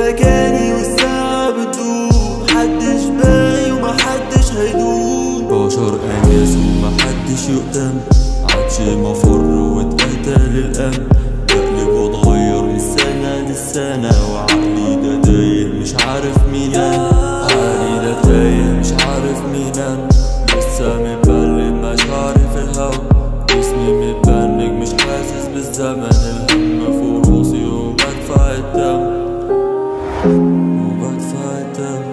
مكاني والساعة بتدوب، محدش باقي ومحدش هيدوب. بشر اناس ومحدش يؤتم، عادش مفر واتقتل الامن. بقلب واتغير من سنة للسنة، وعقلي ده تايه مش عارف مين انا، عقلي ده تايه مش عارف مين انا. لسه متبلد مشاعري في الهوا، جسمي متبنج مش حاسس بالزمن. الهم فوق راسي وبدفع الدم، وبدفع الدم،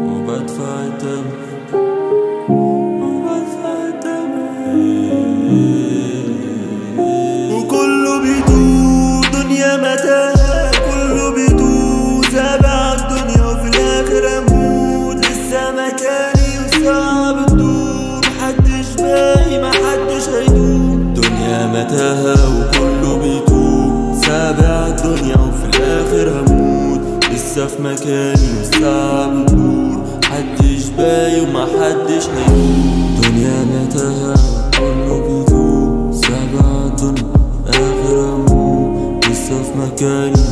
وبدفع الدم، وبدفع الدم. وكله بيدور دنيا متاهة، كله بيدور سابع الدنيا وفي الاخر اموت. لسه مكاني والساعة بتدور، محدش باقي محدش هيدوم. دنيا متاهة وكله بيدور سابع الدنيا وفي الاخر هموت. لسه في مكاني والساعة بتدور، محدش باقي ومحدش هيدوم. دنيا متاهة وكله بيدور سابع الدنيا اخر هموت. لسه في مكاني